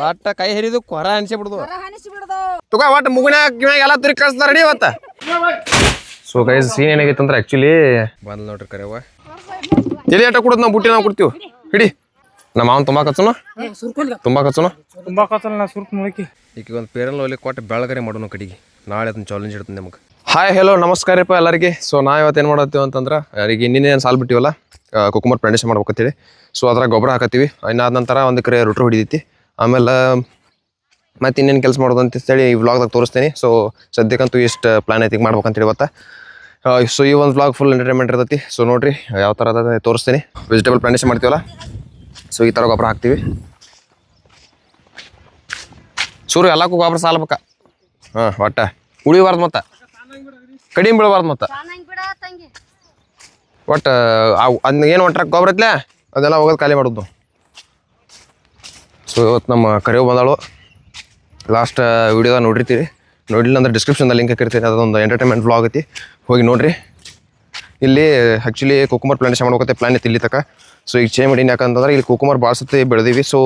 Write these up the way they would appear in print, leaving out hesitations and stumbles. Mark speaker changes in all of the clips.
Speaker 1: ಒಟ್ಟ ಕೈ ಹಿರಿದು ಕೊರ ಅನ್ಸಿ ಬಿಡುದು ತುಗ ಒಟ್ಟು ಮುಗಿನ ಎಲ್ಲ ತುರಿ ಕಳಿಸ್ತಾರ ರೆಡಿ ಇವತ್ತ. ಸೊ ಗೈಸ್ ಸೀನ್ ಏನಾಗೈತೆ ಅಂದ್ರೆ ಆ್ಯಕ್ಚುಲಿ ಬಂದ್ ನೋಡ್ರಿ ಕರೆವ ಎಲ್ಲಿ ಆಟ ಕೊಡೋದು ನಾವು ಬುಟ್ಟಿ ನಾವು ಕೊಡ್ತೀವಿ ಹಿಡಿ. ನಮ್ಮ ಮಾವನ್ ತುಂಬಾ ಕಚ್ಚನು ಈಗ ಒಂದು ಪೇರಲ್ ಹೋಗ್ಲಿ ಕೊಟ್ಟು ಬೆಳಗರೆ ಮಾಡೋಣ ಕಡೆಗೆ ನಾಳೆ ಅದನ್ನ ಚಾಲೆಂಜ್ ಇಡ್ತೀನಿ ನಮಗೆ. ಹಾಯ್ ಹೆಲೋ ನಮಸ್ಕಾರಪ್ಪ ಎಲ್ಲರಿಗೆ. ಸೊ ನಾವು ಇವತ್ತು ಏನು ಮಾಡತ್ತೀವಿ ಅಂತಂದ್ರೆ ಯಾರಿಗೆ ಇನ್ನೇನು ಸಾಲ್ ಬಿಟ್ಟಿವಲ್ಲ ಕುಕುಮರ್ ಪ್ಲಾಂಟೇಶನ್ ಮಾಡ್ಬೇಕಂತೇಳಿ. ಸೊ ಅದ್ರಾಗ ಗೊಬ್ಬರ ಹಾಕತ್ತೀವಿ. ಇನ್ನಾದ ನಂತರ ಒಂದು ಕರೆ ರುಟ್ರು ಹೊಡಿದೈತಿ. ಆಮೇಲೆ ಮತ್ತೆ ಇನ್ನೇನು ಕೆಲಸ ಮಾಡೋದು ಅಂತೇಳಿ ಈ ವ್ಲಾಗ್ದಾಗ ತೋರಿಸ್ತೀನಿ. ಸೊ ಸದ್ಯಕ್ಕಂತೂ ಇಷ್ಟು ಪ್ಲಾನ್ ಐತಿ ಮಾಡ್ಬೇಕಂತೇಳಿ ಇವತ್ತು. ಸೊ ಈ ಒಂದು ವ್ಲಾಗ್ ಫುಲ್ ಎಂಟರ್ಟೈನ್ಮೆಂಟ್ ಇರ್ತೈತಿ. ಸೊ ನೋಡಿರಿ ಯಾವ ಥರ ಅದ ತೋರಿಸ್ತೀನಿ. ವೆಜಿಟೇಬಲ್ ಪ್ಲಾಂಟೇಶನ್ ಮಾಡ್ತೀವಲ್ಲ ಸೊ ಈ ಥರ ಗೊಬ್ಬರ ಹಾಕ್ತೀವಿ. ಸೂರ್ಯ ಎಲ್ಲಕ್ಕೂ ಗೊಬ್ಬರ ಸಾಲ್ಬೇಕ. ಹಾಂ ಒಟ್ಟ ಉಳಿಬಾರ್ದು ಮತ್ತು ಕಡಿಮೆ ಬೀಳಬಾರ್ದು ಮತ್ತು ಒಟ್ಟು ಅದನ್ನ ಏನು ಒಟ್ರಾಗ ಗೊಬ್ಬರ ಐತ್ಲೆ ಅದೆಲ್ಲ ಹೋಗೋದು ಖಾಲಿ ಮಾಡೋದು. ಸೊ ಇವತ್ತು ನಮ್ಮ ಕರಿವು ಬಂದಾಳು. ಲಾಸ್ಟ್ ವೀಡಿಯೋದಾಗ ನೋಡಿರ್ತೀರಿ. ನೋಡಿಲ್ಲ ಅಂದ್ರೆ ಡಿಸ್ಕ್ರಿಪ್ಷನ್ದಾಗ ಲಿಂಕ್ ಹಾಕಿರ್ತೀನಿ. ಅದೊಂದು ಎಂಟರ್ಟೈನ್ಮೆಂಟ್ ವ್ಲಾಗ್ ಐತಿ, ಹೋಗಿ ನೋಡಿರಿ. ಇಲ್ಲಿ ಆ್ಯಕ್ಚುಲಿ ಕುಕುಮರ್ ಪ್ಲಾಂಟೇಶನ್ ಮಾಡ್ಬೇಕತ್ತೆ ಪ್ಲಾನ್ ಐತಿ ಇಲ್ಲಿ ತನಕ. ಸೊ ಈಗ ಚೇಂಜ್ ಮಾಡೀನಿ ಯಾಕಂತಂದ್ರೆ ಇಲ್ಲಿ ಕುಕುಮರ್ ಭಾಳ ಸತಿ ಬೆಳೆದೀವಿ. ಸೊ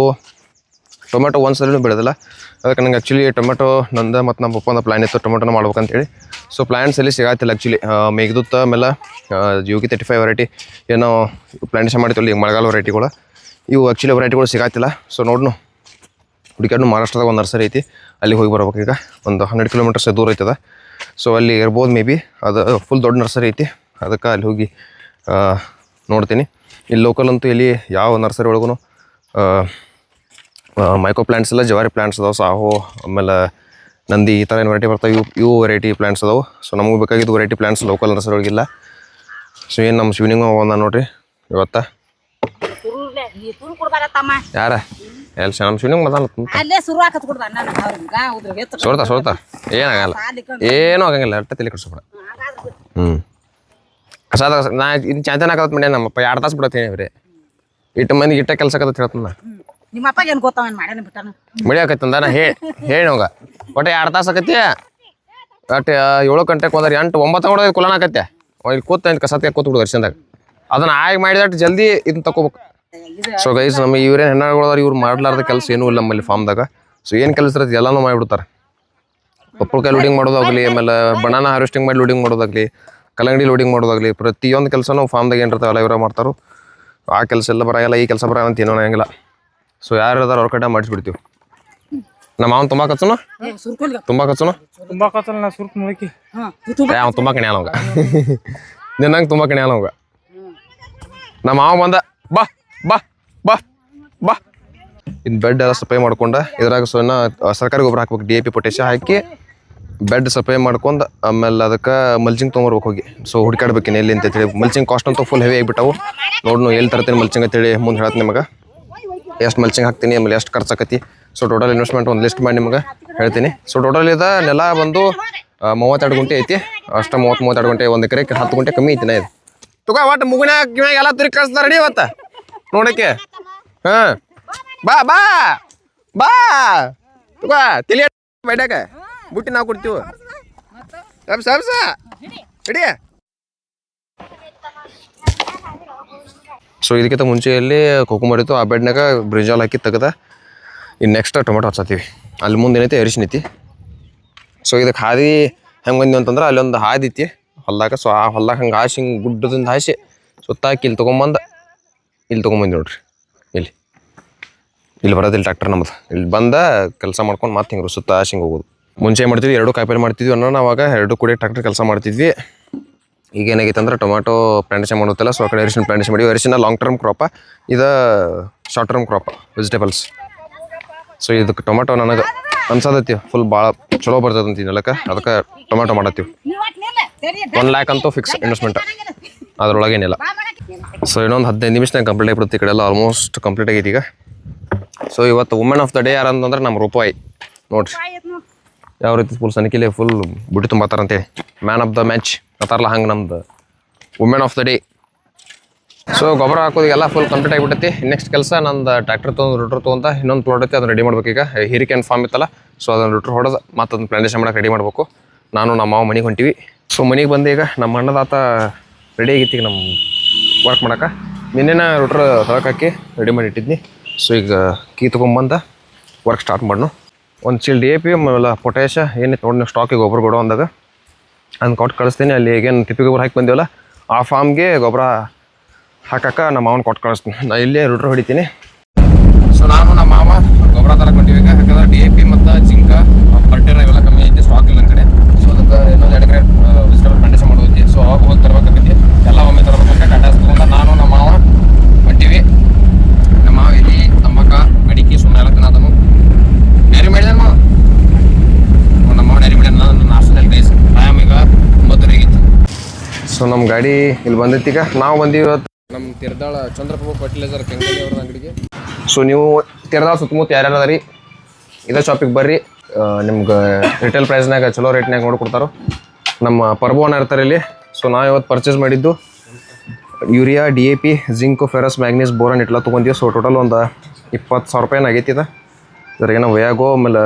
Speaker 1: ಟೊಮೆಟೊ ಒಂದು ಸಲೂ ಬೆಳೆದಿಲ್ಲ. ಅದಕ್ಕೆ ನಂಗೆ ಆ್ಯಕ್ಚುಲಿ ಟೊಮೆಟೊ ನಂದು ಮತ್ತು ನಮ್ಮ ಪಪ್ಪಂದು ಪ್ಲ್ಯಾನ್ ಇತ್ತು ಟೊಮೆಟೊನ ಮಾಡ್ಬೇಕಂತೇಳಿ. ಸೊ ಪ್ಲ್ಯಾನ್ಸ್ ಎಲ್ಲಿ ಸಿಗಾತಿಲ್ಲ ಆ್ಯಕ್ಚುಲಿ. ಮೇಘದೂತ ಆಮೇಲೆ ಯೋಗಿ 35 ವೆರೈಟಿ ಏನೋ ಪ್ಲಾಂಟೇಶನ್ ಮಾಡ್ತೀವಲ್ಲ ಈಗ ಮಳೆಗಾಲ ವೆರೈಟಿಗಳು ಇವು ಆ್ಯಕ್ಚುಲಿ ವೆರೈಟಿಗಳು ಸಿಗಾತಿಲ್ಲ. ಸೊ ನೋಡ್ನು ಹುಡುಕ್ಯಾಡ್ನು ಮಹಾರಾಷ್ಟ್ರದಾಗ ಒಂದು ನರ್ಸರಿ ಐತಿ, ಅಲ್ಲಿ ಹೋಗಿ ಬರ್ಬೇಕು. ಈಗ ಒಂದು 100 ಕಿಲೋಮೀಟರ್ಸ್ ದೂರ ಐತದ. ಸೊ ಅಲ್ಲಿ ಇರ್ಬೋದು ಮೇ ಬಿ. ಅದು ಫುಲ್ ದೊಡ್ಡ ನರ್ಸರಿ ಐತಿ. ಅದಕ್ಕೆ ಅಲ್ಲಿ ಹೋಗಿ ನೋಡ್ತೀನಿ. ಇಲ್ಲಿ ಲೋಕಲ್ ಅಂತೂ ಇಲ್ಲಿ ಯಾವ ನರ್ಸರಿ ಒಳಗೂ ಮೈಕ್ರೋ ಪ್ಲಾಂಟ್ಸ್ ಎಲ್ಲ ಜವಾರಿ ಪ್ಲಾಂಟ್ಸ್ ಅದಾವೆ. ಸಾಹೋ ಆಮೇಲೆ ನಂದಿ ಈ ಥರ ಏನು ವೆರೈಟಿ ಬರ್ತಾವೆ. ಇವು ವೆರೈಟಿ ಪ್ಲಾಂಟ್ಸ್ ಅದಾವೆ. ಸೊ ನಮಗೆ ಬೇಕಾಗಿದ್ದು ವೆರೈಟಿ ಪ್ಲಾಂಟ್ಸ್ ಲೋಕಲ್ ನರ್ಸರಿ ಒಳಗಿಲ್ಲ. ಸೊ ಏನು ನಮ್ಮ ಶಿವನಿಂಗ್ ಒಂದ ನೋಡ್ರಿ ಇವತ್ತ ಯಾರ ಎಲ್ಲಿ ನಮ್ಮ ಶಿವನಿಂಗ್ ಸೋರ್ತಾ ಏನಾಗಲ್ಲ, ಏನೂ ಆಗಂಗಿಲ್ಲ. ಅಟ್ಟ ತಲೆ ಕಟ್ಸ್ಬೇಡ. ಕಸಾದ ನಾ ಇದು ಚಾಂತನ ಹಾಕತ್ ಮಂಡ್ಯ ನಮ್ಮಪ್ಪ 2 ತಾಸು ಬಿಡತ್ತೀನಿ ಅವ್ರಿ. ಇಟ್ಟು ಮಂದಿಗೆ ಇಟ್ಟ ಕೆಲಸ ಆಗತ್ತೆ ಹೇಳ್ತಾನ. ಮಡಿಯಾಕತ್ತಂದ ನಾ ಹೇಳಿ ಅವಾಗ ಒಟ್ಟು 2 ತಾಸು ಆಕತಿ. ಒಟ್ಟು 7 ಗಂಟೆಗೆ ಹೋದ್ರೆ 8 9 ಹೊಡೆದು ಕುಲನ ಆಕತ್ತೆ. ಇಲ್ಲಿ ಕೂತ ಕಸತ್ತಿಗೆ ಕೂತ್ ಬಿಡು ದರ್ಶನದಾಗ. ಅದನ್ನ ಆಗಿ ಮಾಡಿದಟ್ಟು ಜಲ್ದಿ ಇದನ್ನ ತಗೋಬೇಕು. ಸೊ ಗೈಸ್ ನಮ್ಮ ಇವ್ರೇನು ಹೆಣ್ಣುಗಳದಾರ ಇವ್ರು ಮಾಡ್ಲಾರ್ದ ಕೆಲಸ ಏನೂ ಇಲ್ಲ ನಮ್ಮಲ್ಲಿ ಫಾರ್ಮ್ದಾಗ. ಸೊ ಏನು ಕೆಲಸ ಇರುತ್ತೆ ಎಲ್ಲನೂ ಮಾಡಿಬಿಡ್ತಾರೆ. ಪಪ್ಪಳಕಾಯಿ ಲೋಡಿಂಗ್ ಮಾಡೋದಾಗಲಿ, ಆಮೇಲೆ ಬನಾನಾ ಹಾರ್ವೆಸ್ಟಿಂಗ್ ಮಾಡಿ ಲೋಡಿಂಗ್ ಮಾಡೋದಾಗಲಿ, ಕಲ್ಲಂಗಡಿ ಲೋಡಿಂಗ್ ಮಾಡೋದಾಗಲಿ, ಪ್ರತಿಯೊಂದು ಕೆಲಸನೂ ಫಾರ್ಮ್ದಾಗ ಏನಿರ್ತಾವೆ ಎಲ್ಲ ಇವರ ಮಾಡ್ತಾರೋ. ಆ ಕೆಲಸ ಎಲ್ಲ ಬರೋಲ್ಲ, ಈ ಕೆಲಸ ಬರೋಲ್ಲ ಅಂತ ಏನೋ ಹಂಗಿಲ್ಲ. ಸೊ ಯಾರು ಅದಾರ ಅವ್ರ ಕಡೆ ಮಾಡಿಸ್ಬಿಡ್ತೀವಿ. ನಮ್ಮ ಅವ್ನು ತುಂಬ ಕಚ್ಚನು ಅವ್ನು ತುಂಬ ಕಣಿ ಅಲ್ಲವಂಗ ನಿನ್ನಂಗೆ ತುಂಬ ಕಣಿ ಅಲ್ಲವಂಗ. ನಮ್ಮ ಮಾವ ಬಂದ ಬಾ ಬಾ ಬಾ ಬಾ ಇದು ಬೆಡ್ ಎಲ್ಲ ಸಪ್ಲೈ ಮಾಡ್ಕೊಂಡು ಇದ್ರಾಗ ಸೊನ್ನ ಸರ್ಕಾರಿ ಗೊಬ್ಬರ ಹಾಕ್ಬೇಕು. DAP ಪೊಟ್ಯಾಷಿಯಂ ಹಾಕಿ ಬೆಡ್ ಸಪ್ಲೈ ಮಾಡ್ಕೊಂಡು ಆಮೇಲೆ ಅದಕ್ಕೆ ಮಲ್ಚಿಂಗ್ ತೊಗೊಂಬರ್ಬೇಕು ಹೋಗಿ. ಸೊ ಹುಡ್ಕಾಡ್ಬೇಕೇನು ಎಲ್ಲಿ ಅಂತೇಳಿ. ಮಲ್ಚಿಂಗ್ ಕಾಸ್ಟ್ ಅಂತೂ ಫುಲ್ ಹೆವಿ ಆಗಿಬಿಟ್ಟವು. ನೋಡ್ನು ಎಲ್ಲಿ ತರ್ತೀನಿ ಮಲ್ಚಿಂಗ್ ಅಂತೇಳಿ ಮುಂದೆ ಹೇಳ್ತೀನಿ ನಿಮಗೆ. ಎಷ್ಟು ಮಲ್ಚಿಂಗ್ ಹಾಕ್ತೀನಿ ಆಮೇಲೆ ಎಷ್ಟು ಖರ್ಚಾಕತಿ. ಸೊ ಟೋಟಲ್ ಇನ್ವೆಸ್ಟ್ಮೆಂಟ್ ಒಂದು ಲಿಸ್ಟ್ ಮಾಡಿ ನಿಮ್ಗೆ ಹೇಳ್ತೀನಿ. ಸೊ ಟೋಟಲ್ ಇದು ನೆಲ ಬಂದು 32 ಗುಂಟೆ ಐತಿ. ಅಷ್ಟು 32 ಗುಂಟೆ, 1 ಎಕರೆಗೆ 10 ಗುಂಟೆ ಕಮ್ಮಿ ಐತಿ. ನಾ ಇದು ತುಗ ಒಟ್ಟು ಮುಗಿನ ಎಲ್ಲ ತಿರುಗಿ ಕಳಿಸ್ತಾರೆ ರೆಡಿ ಇವತ್ತ ನೋಡಕ್ಕೆ. ಹಾಂ ಬಾ ಬಾ ಬಾ ತುಗ ತಿಳಿ ಬೈಡಾಕ ಬುಟ್ಟಿ ನಾವು ಕೊಡ್ತೀವಿ. ಸಬ್ಸ ರೆಡಿ. ಸೊ ಇದಕ್ಕಿಂತ ಮುಂಚೆಯಲ್ಲಿ ಕುಕುಂಬರ್ ಇತ್ತು. ಆ ಬೆಡ್ನಾಗ ಬ್ರಿಂಜಾಲ್ ಹಾಕಿ ತೆಗೆದ ಇನ್ನು ನೆಕ್ಸ್ಟ್ ಟೊಮೆಟೊ ಹಚ್ಚತ್ತೀವಿ. ಅಲ್ಲಿ ಮುಂದೆ ಏನೈತಿ ಅರಿಶಿನ ಐತಿ. ಸೊ ಇದಕ್ಕೆ ಹಾದಿ ಹೆಂಗೆ ಬಂದ್ವಿ ಅಂತಂದ್ರೆ ಅಲ್ಲೊಂದು ಹಾದಿ ಐತಿ ಹೊಲ್ದಾಗ. ಸೊ ಆ ಹೊಲ್ದಾಗ ಹಂಗೆ ಹಾಸಿ ಹಿಂಗೆ ಗುಡ್ಡದಿಂದ ಹಾಸಿ ಸುತ್ತಾಕಿ ಇಲ್ಲಿ ತೊಗೊಂಬಂದು ನೋಡ್ರಿ. ಇಲ್ಲಿ ಬರೋದಿಲ್ಲ ಟ್ರ್ಯಾಕ್ಟರ್ ನಮ್ಮದು. ಇಲ್ಲಿ ಬಂದ ಕೆಲಸ ಮಾಡ್ಕೊಂಡು ಮತ್ತೆ ಹಿಂಗೆ ಸುತ್ತ ಹಾಸಿ ಹಿಂಗೆ ಹೋಗೋದು. ಮುಂಚೆ ಮಾಡ್ತಿದ್ವಿ 2 ಕಾಯಿಪಲ್ಲೆ ಮಾಡ್ತಿದ್ವಿ ಅನ್ನೋಣ. ಅವಾಗ 2 ಕೂಡ ಟ್ರ್ಯಾಕ್ಟರ್ ಕೆಲಸ ಮಾಡ್ತಿದ್ವಿ. ಈಗ ಏನಾಗೈತೆ ಅಂದ್ರೆ ಟೊಮೆಟೊ ಪ್ಲಾಂಟೇಶನ್ ಮಾಡುತ್ತಲ್ಲ. ಸೊ ಆ ಕಡೆ ಅರಿಶಿನ ಪ್ಲಾಂಟೇಶನ್ ಮಾಡಿ. ಅರಿಶಿನ ಲಾಂಗ್ ಟರ್ಮ್ ಕ್ರಾಪ, ಇದು short term crop vegetables. So ಇದಕ್ಕೆ ಟೊಮೆಟೊ ನನಗೆ ಅನ್ಸದತ್ತಿ ಫುಲ್ ಭಾಳ ಚಲೋ ಬರ್ತದೆ ಅಂತ ನೆಲಕ್ಕೆ. ಅದಕ್ಕೆ ಟೊಮೆಟೊ ಮಾಡತ್ತೀವಿ. 1 ಲ್ಯಾಕ್ ಅಂತೂ ಫಿಕ್ಸ್ ಇನ್ವೆಸ್ಟ್ಮೆಂಟ್ ಅದರೊಳಗೇನಿಲ್ಲ. ಸೊ ಇನ್ನೊಂದು 15 ನಿಮಿಷನಾಗ ಕಂಪ್ಲೀಟ್ ಆಗಿಬಿಡುತ್ತೆ. ಈ ಕಡೆ ಎಲ್ಲ ಆಲ್ಮೋಸ್ಟ್ ಕಂಪ್ಲೀಟ್ ಆಗೈತಿ ಈಗ. ಸೊ ಇವತ್ತು ವುಮೆನ್ ಆಫ್ ದ ಡೇ ಯಾರಂತಂದ್ರೆ ನಮ್ಮ ರೂಪಾಯಿ ನೋಡ್ರಿ ಯಾವ ರೀತಿ ಫುಲ್ ಸನಿಕಿಲೆ ಫುಲ್ ಬುಟ್ಟಿ ತುಂಬಾತಾರಂತೇಳಿ. ಮ್ಯಾನ್ ಆಫ್ ದ ಮ್ಯಾಚ್ ಅಂತಾರಲ್ಲ ಹಂಗೆ ನಮ್ದು women of the day. So ಗೊಬ್ಬರ ಹಾಕೋದಿಗೆಲ್ಲ ಫುಲ್ ಕಂಪ್ಲೀಟ್ ಆಗಿಬಿಟ್ಟೈತಿ. ನೆಕ್ಸ್ಟ್ ಕೆಲಸ ನಂದು ಟ್ರ್ಯಾಕ್ಟರ್ ತೊಗೊಂಡು ರೂಟ್ರ್ ತೊಗೊಂತ ಇನ್ನೊಂದು ಪ್ಲಾಟ್ ಐತಿ ಅದನ್ನು ರೆಡಿ ಮಾಡ್ಬೇಕು. ಈಗ ಹೀರಿಕೆನ್ ಫಾರ್ಮ್ ಇತ್ತಲ್ಲ. ಸೊ ಅದನ್ನು ರೂಟ್ರ್ ಹೊಡೆದು ಮತ್ತು ಅದನ್ನು ಪ್ಲಾಂಟೇಶನ್ ಮಾಡಕ್ಕೆ ರೆಡಿ ಮಾಡಬೇಕು. ನಾನು ನಮ್ಮ ಮಾವ ಮನೆಗೆ ಹೊಂಟಿವಿ. ಸೊ ಮನೆಗೆ ಬಂದು ಈಗ ನಮ್ಮ ಅಣ್ಣದಾತ ರೆಡಿ ಆಗಿತ್ತು ಈಗ ನಮ್ಮ ವರ್ಕ್ ಮಾಡೋಕೆ. ನಿನ್ನೆನ ರೂಟ್ರ್ ಹೊರಕ್ಕೆ ಹಾಕಿ ರೆಡಿ ಮಾಡಿ ಇಟ್ಟಿದ್ನಿ. ಸೊ ಈಗ ಕೀ ತೊಗೊಂಬಂದ ವರ್ಕ್ ಸ್ಟಾರ್ಟ್ ಮಾಡೋಣ. ಒಂದು ಚೀಲ DAP ಆಮೇಲೆ ಪೊಟ್ಯಾಶ ಏನಿತ್ತು ನೋಡಿ ನೀವು ಸ್ಟಾಕಿಗೆ ಗೊಬ್ಬರ ಕೊಡೋ ಅಂದಾಗ ಅದನ್ನ ಕೊಟ್ಟು ಕಳಿಸ್ತೀನಿ. ಅಲ್ಲಿ ಈಗೇನು ತಿಪ್ಪಿ ಗೊಬ್ಬರ ಹಾಕಿ ಬಂದೀವಲ್ಲ ಆ ಫಾರ್ಮ್ಗೆ ಗೊಬ್ಬರ ಹಾಕಕ್ಕೆ ನಮ್ಮ ಮಾವನ ಕೊಟ್ಟು ಕಳಿಸ್ತೀನಿ. ನಾನು ಇಲ್ಲೇ ರೂಟ್ರ್ ಹೊಡಿತೀನಿ. ಸೊ ನಾನು ನಮ್ಮ ಮಾವ ಗೊಬ್ಬರ ತರಕೊಂಡಿವಿ. ಯಾಕಂದ್ರೆ DAP ಮತ್ತು ಜಿಂಕ ಫರ್ಟಿರ ಇವೆಲ್ಲ ಕಮ್ಮಿ ಐತಿ, ಸ್ಟಾಕ್ ಇಲ್ಲ ನನ್ನ ಕಡೆ. ಸೊ ಅದಕ್ಕೆ ಇನ್ನೊಂದು 2 ಎಕರೆ ವೆಜಿಟೇಬಲ್ ಪ್ಲಾಂಟೇಶನ್ ಮಾಡೋದೈತಿ. ಸೊ ಅವಾಗ ಹೋಗಿ ತರಬೇಕಾಗೈತಿ, ಎಲ್ಲ ಒಮ್ಮೆ ತರಬೇಕಂತ ಕಟಾಸ್ ತೊಗೊಂಡು ನಾನು ನಮ್ಮ ಮಾವ ಹೊಂಟೀವಿ. ನಮ್ಮ ಮಾವ ಇಲ್ಲಿ ತಂಬಾಕ ಅಡಿಕೆ ಸುಮ್ಮನೆ ಎಲ್ಲ ಅದನ್ನು ಡ್ಯಾರಿ ಮಾಡಿದ ನಮ್ಮ ಮಾವ ಡ್ಯಾರಿ ಮಾಡ್ಯಾನ. ನಾನು ನಾಷ್ಟದಲ್ಲಿ ಗೈಸ್ ಟೈಮ್ ಈಗ 9 ಆಗಿತ್ತು. ಸೊ ನಮ್ಮ ಗಾಡಿ ಇಲ್ಲಿ ಬಂದೈತಿ. ಈಗ ನಾವು ಬಂದೀವಿ ಇವತ್ತು ನಮ್ಮ ತಿರ್ದಾಳ ಚಂದ್ರಪ್ರಭು ಫರ್ಟಿಲೈಸರ್ ಕೆಂಗಲಿ ಅವ್ರ ಅಂಗಡಿಗೆ. ಸೊ ನೀವು ತಿರ್ದಾಳ ಸುತ್ತಮುತ್ತ ಯಾರ್ಯಾರು ಅದ ರೀ ಇದೇ ಶಾಪಿಗೆ ಬರ್ರಿ. ನಿಮ್ಗೆ ರಿಟೇಲ್ ಪ್ರೈಸ್ನಾಗ ಚಲೋ ರೇಟ್ನಾಗ ನೋಡ್ಕೊಡ್ತಾರೋ. ನಮ್ಮ ಪರ್ಬೋನ ಇರ್ತಾರೆ ಇಲ್ಲಿ. ಸೊ ನಾವು ಇವತ್ತು ಪರ್ಚೇಸ್ ಮಾಡಿದ್ದು urea, DAP, zinc, ferrous, manganese, boron ಇಟ್ಲ ತೊಗೊಂತೀವಿ. ಸೊ ಟೋಟಲ್ ಒಂದು 20,000 ರೂಪಾಯಿ ಆಗೈತಿ ಇದು. ಇದ್ರಾಗೇನೋ ವಯಾಗೋ ಆಮೇಲೆ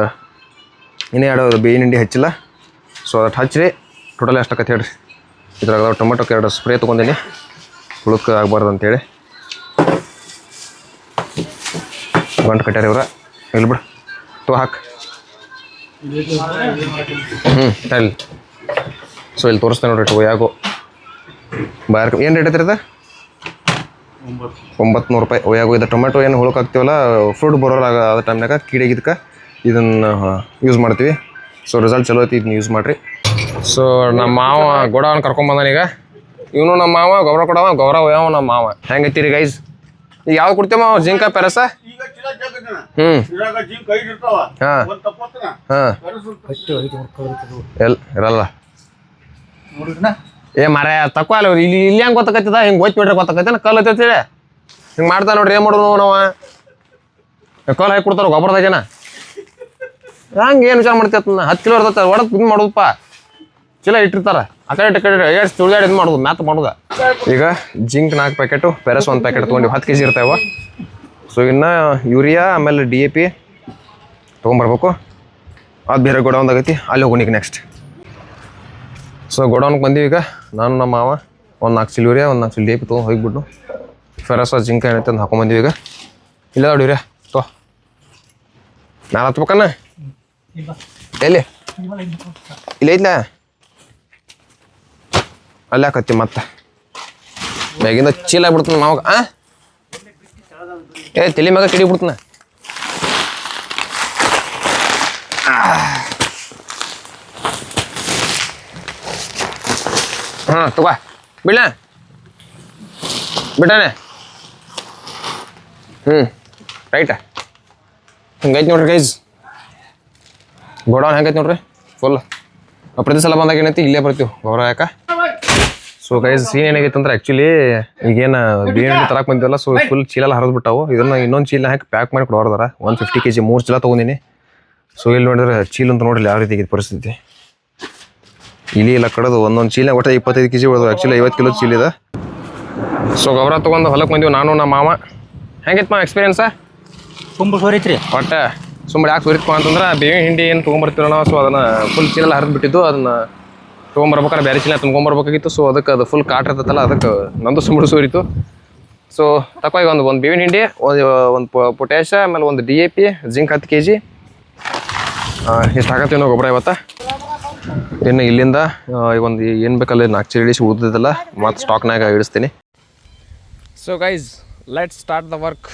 Speaker 1: ಇನ್ನೇ 2 ಬೇವಿನ ಹಿಂಡಿ ಹಚ್ಚಿಲ್ಲ. ಸೊ ಅದಟ್ಟು ಹಚ್ಚಿರಿ ಟೋಟಲ್ ಎಷ್ಟಕ್ಕೆ ಹೇಳ್ರಿ. ಇದ್ರಾಗ ಟೊಮೆಟೊಕ್ಕೆ 2 ಸ್ಪ್ರೇ ತೊಗೊಂಡೀನಿ ಹುಳುಕ್ಕೆ ಆಗಬಾರ್ದು ಅಂತೇಳಿ. ಗಂಟು ಕಟ್ಯಾರ ಇವ್ರ ಇಲ್ಲಿ ಬಿಡು ಹಾಕ್ ತಲ್ಲಿ. ಸೊ ಇಲ್ಲಿ ತೋರಿಸ್ತೇನೆ ನೋಡ್ರಿ ವಯಾಗೋ ಬಾಯರ್ ಏನು ರೇಟ್ ಐತ್ರಿ ಇದು? 900 ರೂಪಾಯಿ ವಯಾಗೋ. ಇದು ಟೊಮೆಟೊ ಏನು ಹುಳಕ್ಕೆ ಹಾಕ್ತೀವಲ್ಲ ಫ್ರೂಟ್ ಬರೋರಾಗ ಅದ ಟೈಮ್ನಾಗ ಕೀಡಾಗಿದ್ದಕ್ಕೆ ಇದನ್ನು ಯೂಸ್ ಮಾಡ್ತೀವಿ. ಸೊ ರಿಸಲ್ಟ್ ಚಲೋ ಐತಿ, ಇದನ್ನ ಯೂಸ್ ಮಾಡಿರಿ. ಸೊ ನಮ್ಮ ಮಾವ ಗೋಡವನ್ ಕರ್ಕೊಂಬಂದಾನ. ಈಗ ಇವನು ನಮ್ಮ ಮಾವ ಗೊಬ್ಬರ ಕೊಡವ, ಗೊಬ್ಬರ ಒಯ್ಯವ ನಮ್ಮ ಮಾವ. ಹೆಂಗೈತಿರಿ ಗೈಸ್? ಈಗ ಯಾವ್ದು ಕೊಡ್ತೇವ ಮಾವ? ಜಿಂಕ, ಪೆರಸ? ಇರಲ್ಲ ಏ ಮರ ತಕ್ಕೋ ಅಲ್ಲ. ಇಲ್ಲಿ ಹೆಂಗೆ ಗೊತ್ತಾಕತ್ತದ? ಹಿಂಗೆ ಹೋಯ್ತು ಬಿಡ್ರಿ ಗೊತ್ತಾಕತ್ತೇನ ಕಲ್ ಹತ್ತೇಳಿ ಹಿಂಗೆ ಮಾಡ್ತಾ ನೋಡ್ರಿ. ಏನು ಮಾಡೋದು ನಾವು? ಕಲ್ ಹಾಕಿ ಕೊಡ್ತಾರ ಗೊಬ್ಬರದಾಗೇನ ಹಂಗೆ ಏನು ವಿಚಾರ ಮಾಡ್ತೈತ? 10 ಕಿಲೋ ಇರ್ತೈತೆ ಒಡದ್ ಇದು ಮಾಡೋದಪ್ಪ. ಚಲೋ ಇಟ್ಟಿರ್ತಾರ ಆ ಕಡೆ ಎಷ್ಟು ತುಳಿದಾಡಿ ಇದು ಮಾಡೋದು ಮ್ಯಾತ್ ಮಾಡೋದು. ಈಗ ಜಿಂಕ್ 4 ಪ್ಯಾಕೆಟು, ಪೆರಸ್ 1 ಪ್ಯಾಕೆಟ್ ತೊಗೊಂಡಿವಿ. 10 kg ಇರ್ತಾವ. ಸೊ ಇನ್ನು ಯೂರಿಯಾ ಆಮೇಲೆ DAP ತೊಗೊಂಬರ್ಬೇಕು. ಅದು ಬೇರೆ ಗೋಡೌನ್ದಾಗೈತಿ, ಅಲ್ಲಿ ಹೋಗೋಣ ಈಗ ನೆಕ್ಸ್ಟ್. ಸೊ ಗೋಡೌನ್ಗೆ ಬಂದೀವಿ. ಈಗ ನಾನು ನಮ್ಮ ಮಾವ ಒಂದು 4 ಚೀಲ ಯೂರಿಯಾ, ಒಂದು 4 ಚೀಲ DAP ತೊಗೊಂಡು ಹೋಗಿಬಿಟ್ಟು ಫೆರಸ ಜಿಂಕ ಏನೈತೆ ಅಂತ ಹಾಕೊಂಬಂದೀವಿ. ಈಗ ಇಲ್ಲ ನೋಡಿ ಯೂರಿಯಾ ತೋ ನಾನು ಹತ್ಬೇಕನ್ನ ಎಲ್ಲಿ ಇಲ್ಲ ಐತ್ಲ ಅಲ್ಲೇ ಹಾಕತ್ತಿ ಮತ್ತೆ ಮ್ಯಾಗಿಂದ ಚೀಲ ಆಗ್ಬಿಡ್ತಾನೆ ಮಾವಾಗ. ತಲೆ ಮ್ಯಾಗ ಕಿಡಿ ಬಿಡ್ತಾನೆ. ಹಾಂ ತಗೋ ಬಿಡ ಬಿಟ್ಟಾನೆ. ರೈಟಾ ಹಿಂಗೈತೆ ನೋಡ್ರಿ ಗೈಸ್ ಗೋಡೌನ್ ಹೆಂಗೈತೆ ನೋಡ್ರಿ ಫುಲ್. ಪ್ರತಿ ಸಲ ಬಂದಾಗ ಏನೈತಿ ಇಲ್ಲೇ ಬರ್ತೀವಿ ಗೊಬ್ಬರ ಯಾಕ. ಸೊ ಗೈಸ್ ಸೀನ್ ಏನಾಗೈತೆ ಅಂದ್ರೆ ಆ್ಯಕ್ಚುಲಿ ಈಗೇನು ಬೇವಿನ ತರಕ್ಕೆ ಬಂದಿವಲ್ಲ. ಸೊ ಫುಲ್ ಚೀಲ ಹರಿದು ಬಿಟ್ಟಾವು. ಇದನ್ನು ಇನ್ನೊಂದು ಚೀಲ ಹಾಕಿ ಪ್ಯಾಕ್ ಮಾಡಿ ಕೊಡೋದಾರ. 150 kg 3 ಚೀಲ ತೊಗೊಂಡಿನಿ. ಸೊ ಇಲ್ಲಿ ನೋಡಿದ್ರೆ ಚೀಲ ಅಂತ ನೋಡ್ರಿ ಯಾವ ರೀತಿ ಪರಿಸ್ಥಿತಿ. ಇಲ್ಲಿ ಇಲ್ಲ ಕಡೋದು ಒಂದೊಂದು ಚೀಲ ಒಟ್ಟು 25 kg ಉಳಿದು. ಆ್ಯಕ್ಚುಲಿ 50 ಕಿಲೋ ಚೀಲ ಇದೆ. ಸೊ ಗೊಬ್ಬರ ತೊಗೊಂಡು ಹೊಲಕ್ಕೆ ಬಂದೀವಿ ನಾನು ನಮ್ಮ ಮಾವ. ಹೆಂಗೈತೆ ಮಾ ಎಕ್ಸ್ಪೀರಿಯನ್ಸ?
Speaker 2: ತುಂಬ ಸೋರೈತ್ರಿ.
Speaker 1: ಒಟ್ಟು ಸುಮ್ಮನೆ ಯಾಕೆ ಸುರಿತ್ಕೊ ಅಂತಂದ್ರೆ ಬೇವಿನ ಹಿಂಡಿ ಏನು ತೊಗೊಂಬರ್ತೀವಿ ನಾವು. ಸೊ ಅದನ್ನು ಫುಲ್ ಚೀಲ ಹರಿದು ಬಿಟ್ಟಿದ್ದು. ಅದನ್ನು ತೊಗೊಂಬರ್ಬೇಕಾದ್ರೆ ಬೇರೆ ಚೀಲ ತುಂಬ್ಕೊಂಬರ್ಬೇಕಾಗಿತ್ತು. ಸೊ ಅದಕ್ಕೆ ಅದು ಫುಲ್ ಕಾಟ್ ಇರ್ತೈತಲ್ಲ, ಅದಕ್ಕೆ ನಂದು ಸುಮ್ಮನೆ ಸೋರಿತು. ಸೊ ತಕೋ ಈಗ ಒಂದು ಬೇವಿನ ಹಿಂಡಿ, ಒಂದು ಪೊಟ್ಯಾಶ, ಆಮೇಲೆ ಒಂದು DAP, ಜಿಂಕ್ 10 kg ಇಷ್ಟು ಹಾಕತ್ತೀವಿ ನಾವು ಗೊಬ್ಬರ ಇವತ್ತು. ಇನ್ನು ಇಲ್ಲಿಂದ ಈಗ ಒಂದು ಏನು ಬೇಕಲ್ಲ 4 ಚೀಲ ಇಳಿಸಿ ಉಳಿದಿದ್ದಲ್ಲ ಮತ್ತು ಸ್ಟಾಕ್ನಾಗ ಇಳಿಸ್ತೀನಿ. So guys let's start the work.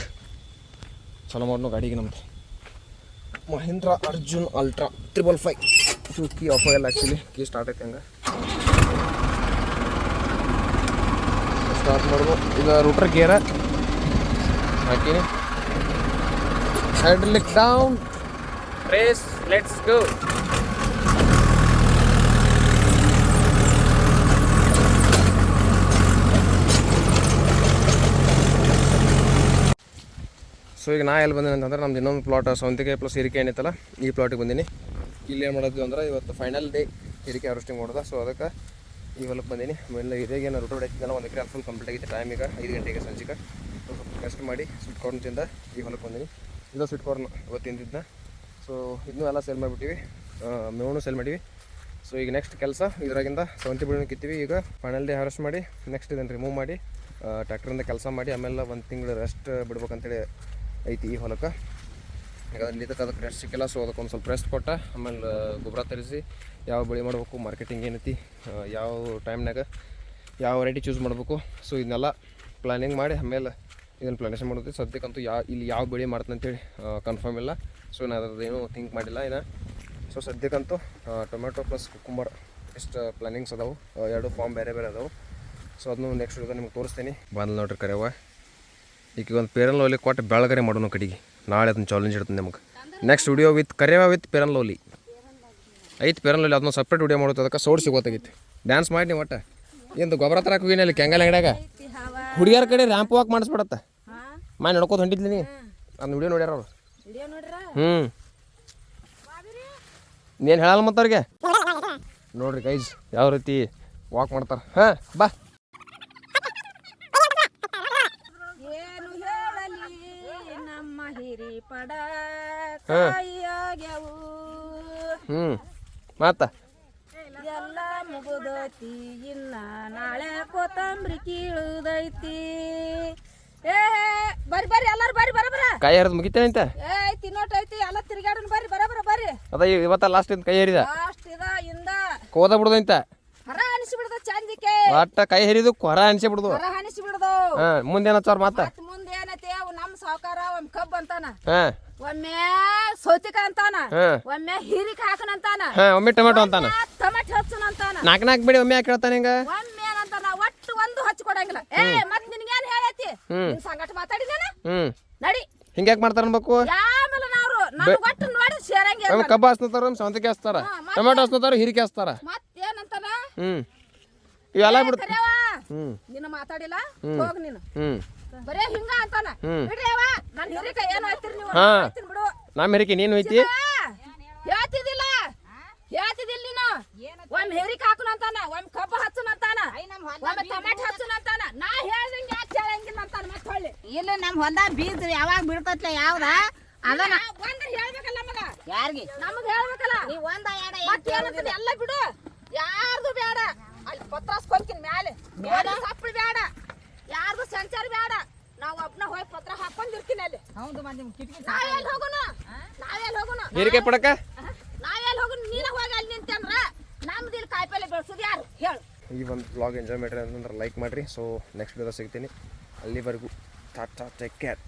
Speaker 1: ಚಲೋ ಮಾಡೋಣ ಗಾಡಿಗೆ. ನಮ್ಮದು Mahindra Arjun ultra 555 key off oil. Actually key start ಐತೆ ಹಂಗೆ ಸ್ಟಾರ್ಟ್ ಮಾಡೋದು. ಈಗ ರೂಟರ್ ಗೇರ ಹಾಕೀನಿ. Hydraulic down, raise, let's go. So ಈಗ ನಾ ಎಲ್ಲಿ ಬಂದೀನಿ ಅಂತಂದ್ರೆ ನಮ್ದು ಇನ್ನೊಂದು ಪ್ಲಾಟ್ ಸೌಂತಿಕಾಯಿ ಪ್ಲಸ್ ಹೀರಿಕಾಯಿ ಏನೈತಲ್ಲ ಈ ಪ್ಲಾಟಿಗೆ ಬಂದೀನಿ. ಇಲ್ಲಿ ಏನು ಮಾಡೋದು ಅಂದ್ರೆ ಇವತ್ತು ಫೈನಲ್ ಡೇ ಹೀರಿಕಾಯಿ ಹಾರ್ವೆಸ್ಟಿಂಗ್ ಮಾಡೋದು. ಸೊ ಅದಕ್ಕೆ ಈ ಹೊಲಕ್ಕೆ ಬಂದೀನಿ. ಆಮೇಲೆ ಇದೇಗೇನು ರೂಟ್ ಹೊಡಿತಿದ್ದಲ್ಲ 1 ಎಕರೆ ಫುಲ್ ಕಂಪ್ಲೀಟ್ ಆಗಿತ್ತು. ಟೈಮ್ ಈಗ 5 ಗಂಟೆಗೆ ಸಂಜಿಗೆ ರೆಸ್ಟ್ ಮಾಡಿ ಸ್ವೀಟ್ ಕಾರ್ನ್ ತಿಂದ ಈ ಹೊಲಕ್ಕೆ ಬಂದೀನಿ. ಇದು ಸ್ವೀಟ್ ಕಾರ್ನ್ ಇವತ್ತು ತಿಂದಿದ್ದನ್ನ. ಸೊ ಇದನ್ನೂ ಎಲ್ಲ ಸೇಲ್ ಮಾಡಿಬಿಟ್ಟಿವಿ, ಮೇವೂ ಸೇಲ್ ಮಾಡೀವಿ. ಸೊ ಈಗ ನೆಕ್ಸ್ಟ್ ಕೆಲಸ ಇದ್ರಾಗಿಂದ ಸೌಂತಿ ಬೆಳೆ ಕಿತ್ತೀವಿ. ಈಗ ಫೈನಲ್ ಡೇ ಹಾರ್ವೆಸ್ಟ್ ಮಾಡಿ ನೆಕ್ಸ್ಟ್ ಇದನ್ನು ರಿಮೂವ್ ಮಾಡಿ ಟ್ಯಾಕ್ಟ್ರಿಂದ ಕೆಲಸ ಮಾಡಿ ಆಮೇಲೆ 1 ತಿಂಗಳು ರೆಸ್ಟ್ ಬಿಡ್ಬೇಕಂತೇಳಿ ಐತಿ ಈ ಹೊಲಕ್ಕೆ. ಯಾಕಂದ್ರೆ ಇದಕ್ಕೆ ಅದಕ್ಕೆ ರೆಸ್ಟ್ ಸಿಕ್ಕಿಲ್ಲ, ಸೊ ಅದಕ್ಕೆ ಒಂದು ಸ್ವಲ್ಪ ರೆಸ್ಟ್ ಕೊಟ್ಟ ಆಮೇಲೆ ಗೊಬ್ಬರ ತರಿಸಿ ಯಾವ ಬೆಳೆ ಮಾಡಬೇಕು, ಮಾರ್ಕೆಟಿಂಗ್ ಏನೈತಿ, ಯಾವ ಟೈಮ್ನಾಗ ಯಾವ ವೆರೈಟಿ ಚೂಸ್ ಮಾಡಬೇಕು, ಸೊ ಇದನ್ನೆಲ್ಲ ಪ್ಲ್ಯಾನಿಂಗ್ ಮಾಡಿ ಆಮೇಲೆ ಇದನ್ನು ಪ್ಲಾನೇಷನ್ ಮಾಡೋದು. ಸದ್ಯಕ್ಕಂತೂ ಇಲ್ಲಿ ಯಾವ ಬೆಳೆ ಮಾಡ್ತೀನಿ ಅಂತೇಳಿ ಕನ್ಫರ್ಮ್ ಇಲ್ಲ, ಸೊ ನಾನು ಅದ್ರದ್ದೇನು ಥಿಂಕ್ ಮಾಡಿಲ್ಲ ಇನ್ನು. ಸೊ ಸದ್ಯಕ್ಕಂತೂ ಟೊಮೆಟೊ ಪ್ಲಸ್ ಕುಕ್ಕುಂಬರ್ ಇಷ್ಟು ಪ್ಲಾನಿಂಗ್ಸ್ ಅದಾವೆ, 2 ಫಾರ್ಮ್ ಬೇರೆ ಬೇರೆ ಅದಾವೆ. ಸೊ ಅದನ್ನು ನೆಕ್ಸ್ಟ್ ವಿಡಿಯೋದಾಗ ನಿಮ್ಗೆ ತೋರಿಸ್ತೀನಿ. ಬಂದು ನೋಡ್ರಿ ಕರೆಯವ ಈಗ ಒಂದು ಪೇರನ್ ಲವ್ಲಿ ಕೊಟ್ಟು ಬೆಳಗರೆ ಮಾಡೋಣ ಕಡೆಗೆ. ನಾಳೆ ಅದನ್ನ ಚಾಲೆಂಜ್ ಇಡ್ತೀನಿ ನಿಮ್ಗೆ. ನೆಕ್ಸ್ಟ್ ವಿಡಿಯೋ ವಿತ್ ಕರೆಯವ ವಿತ್ ಪೇರನ್ ಲವ್ಲಿ ಐತಿ. ಪೇರನ್ ಲವ್ಲಿ ಅದನ್ನ ಸಪ್ರೇಟ್ ವಿಡಿಯೋ ಮಾಡೋದು, ಅದಕ್ಕೆ ಸೋಡ್ ಸಿಗೋತಾಗೈತಿ. ಡ್ಯಾನ್ಸ್ ಮಾಡಿ ನೀವು ಒಟ್ಟು ಏನು ಗೊಬ್ಬರ ತರಕ್ಕೆ ಹೋಗಿನಿ ಅಲ್ಲಿ ಕೆಂಗಲ್ ಅಂಗಡ್ಯಾಗ ಹುಡುಗಿಯರ ಕಡೆ ರ್ಯಾಂಪ್ ವಾಕ್ ಮಾಡಿಸ್ಬಿಡತ್ತ. ಮಾ ನಡ್ಕೋತ ಹೊಂಟಿದ್ಲಿ ಅದನ್ನ ವಿಡಿಯೋ ನೋಡ್ಯಾರ ಅವ್ರು. ನೀನು ಹೇಳಲ್ಲ ಮತ್ತು ಅವ್ರಿಗೆ ನೋಡ್ರಿ ಗೈಸ್ ಯಾವ ರೀತಿ ವಾಕ್ ಮಾಡ್ತಾರೆ. ಹಾಂ ಬಾ.
Speaker 3: ಏನು ಹೇಳಲಿ ನಮ್ಮ ಹಿರಿ ಪಡ
Speaker 1: ಮಾತ
Speaker 3: ಎಲ್ಲ ಮುಗುದೈತಿ, ಇನ್ನ ನಾಳೆ ಕೊತ್ತಂಬರಿ ಕೀಳುದೈತಿ. ಏ ಬರ್ರಿ ಬರ್ರಿ ಎಲ್ಲಾರು ಬರ್ರಿ ಬರಬರ.
Speaker 1: ಕೈ ಹರಿದು ಮುಗಿತೇನೆ ಅಂತ
Speaker 3: ತಿನ್ನೋಟೈತಿ ಎಲ್ಲ ತಿರ್ಗಾಡನ್ ಬರ್ರಿ ಬರಬರ ಬರ್ರಿ.
Speaker 1: ಅದ ಇವತ್ತ ಲಾಸ್ಟ್ ಕೈ ಹರಿದ
Speaker 3: ಲಾಸ್ಟ್ ಇಂದ
Speaker 1: ಕೋದ ಬಿಡುದಂತ
Speaker 3: ಹೊರ ಅನಿಸಿ ಬಿಡದ ಚಂದಿಕೆ.
Speaker 1: ಒಟ್ಟ ಕೈ ಹರಿದು ಹೊರ ಅನಿಸಿ ಬಿಡುದು.
Speaker 3: ಹೊರ ಅನಿಸಿ ಬಿಡದು.
Speaker 1: ಮುಂದೇನತ್ತಾರ ಮಾತ
Speaker 3: ಮುಂದೆ ಏನೈತಿ ಅವ್ ನಮ್ಮ ಸಾವುಕಾರ ಒಮ್ಮೆ ಕಬ್ಬ ಅಂತಾನ,
Speaker 1: ಹಾಂ
Speaker 3: ಒಮ್ಮೆ ಸೌತಿಕ ಅಂತಾನ, ಒಮ್ಮೆ ಹೀರಿಕ ಹಾಕನ ಅಂತಾನ,
Speaker 1: ಒಮ್ಮೆ ಟೊಮೆಟೊ ಅಂತಾನ,
Speaker 3: ಟೊಮೆಟೊ ಹಚ್ಚನ ಅಂತಾನ.
Speaker 1: ನಾಲ್ಕು ಬಿಡಿ ಒಮ್ಮೆ ಯಾಕೆ ಹೇಳ್ತಾನೆ ಹಿಂಗ?
Speaker 3: ಒಮ್ಮೆ ಏನಂತಾನ ಒಟ್ಟು ಒಂದು ಹಚ್ಚಿ ಕೊಡಂಗಿಲ್ಲ. ಮತ್ ನಿನ್ಗೇನ್ ಹೇಳೈತಿ ನಿನ್ ಸಂಗಟ ಮಾತಾಡಿದೇನ ನಡಿ
Speaker 1: ಹಿಂಗ್ಯಾಕೆ ಮಾಡ್ತಾರ ಅನ್ಬೇಕು?
Speaker 3: ಯಾಮಲ ನಾವು ನಮ್ಗೆ ಒಟ್ಟು ನೋಡಿ ಸೇರಂಗಿ
Speaker 1: ಒಮ್ಮೆ ಕಬ್ಬ ಹಚ್ತಾರ, ಸೌಂತಿಗೆ ಹಚ್ತಾರ, ಟೊಮೆಟೊ ಹಚ್ತಾರ, ಹೀರಿಕೆ ಹಚ್ತಾರ.
Speaker 3: ಮತ್ ಏನಂತಾನ
Speaker 1: ಇವೆಲ್ಲ ಬಿಡ್ತ.
Speaker 3: ನಿನ್ನ ಮಾತಾಡಿಲ್ಲ ಹೋಗ್ ನೀನು ಬರೇ ಹಿಂಗ ಅಂತಾನ. ಬಿಡ್ರಿ ಅವ ನನ್ ಹಿರಿಕ ಏನು ಐತಿರಿ ನೀವು ಬಿಡು.
Speaker 1: ನಮ್ಮ ಹಿರಿಕೆ ನೀನು ಐತಿ
Speaker 3: ಹೇಳ್ತಿದ್ದಿಲ್ಲ ನೀನು. ಒಮ್ಮೆ ಹೇರಿಕ ಹಾಕುನ ಅಂತಾನ, ಒಮ್ಮೆ ಕಬ್ಬ ಹಚ್ಚುನ ಅಂತಾನ, ಒಮ್ಮೆ ಟೊಮೆಟೊ ಹಚ್ಚುನ ಅಂತಾನ. ನಾ ಹೇಳ್ದಂಗೆ ಯಾಕೆ ಹೇಳಂಗಿಲ್ಲ ಅಂತಾನ. ಮತ್ತೆ ಹೊಳ್ಳಿ
Speaker 4: ಇಲ್ಲ ನಮ್ ಹೊಲ್ದಾಗ ಬೀಜ ಯಾವಾಗ ಬೀಳ್ತತ್ಲ ಯಾವ್ದ ಅದನ್ನ
Speaker 3: ಒಂದ್ ಹೇಳ್ಬೇಕಲ್ಲ ನಮಗ.
Speaker 4: ಯಾರಿಗೆ
Speaker 3: ನಮಗ್ ಹೇಳ್ಬೇಕಲ್ಲ.
Speaker 4: ನೀವ್ ಒಂದ ಎಡ
Speaker 3: ಮತ್ತೇನಂತದ ಎಲ್ಲ ಬಿಡು. ಯಾರ್ದು ಬೇಡ. ಅಲ್ಲಿ ಪತ್ರಾಸ್ ಕೊಂಕಿನ ಮ್ಯಾಲೆ ಸಪ್ಪಳು ಬೇಡ, ಯಾರ್ದು ಸಂಚಾರ ಬೇಡ. ನಾವ್ ಒಬ್ನ ಹೋಗಿ ಪತ್ರ ಹಾಕೊಂಡಿರ್ತೀನಿ ಅಲ್ಲಿ.
Speaker 4: ಹೌದು ಮತ್ತೆ ನಿಮ್ ಕಿಟಕಿ
Speaker 3: ನಾವೆಲ್ಲಿ ಹೋಗೋಣ?
Speaker 1: ಹೀರಿಕೆ ಪಡಕ
Speaker 3: ನಾವೆಲ್ಲಿ ಹೋಗೋಣ? ನೀನ ಹೋಗಿ ಅಲ್ಲಿ ನಿಂತಂದ್ರ ನಮ್ದು ಇಲ್ಲಿ ಕಾಯಿಪಲ್ಲೆ ಬೆಳ್ಸೋದು ಯಾರು ಹೇಳು?
Speaker 1: ಈ ಒಂದು ಬ್ಲಾಗ್ ಎಂಜಾಯ್ ಮಾಡಿರಿ ಅಂತಂದ್ರೆ ಲೈಕ್ ಮಾಡಿರಿ. ಸೊ ನೆಕ್ಸ್ಟ್ ವಿಡಿಯೋದಾಗ ಸಿಗ್ತೀನಿ. ಅಲ್ಲಿವರೆಗೂ ಟಾಟಾ, ಟೇಕ್ ಕೇರ್.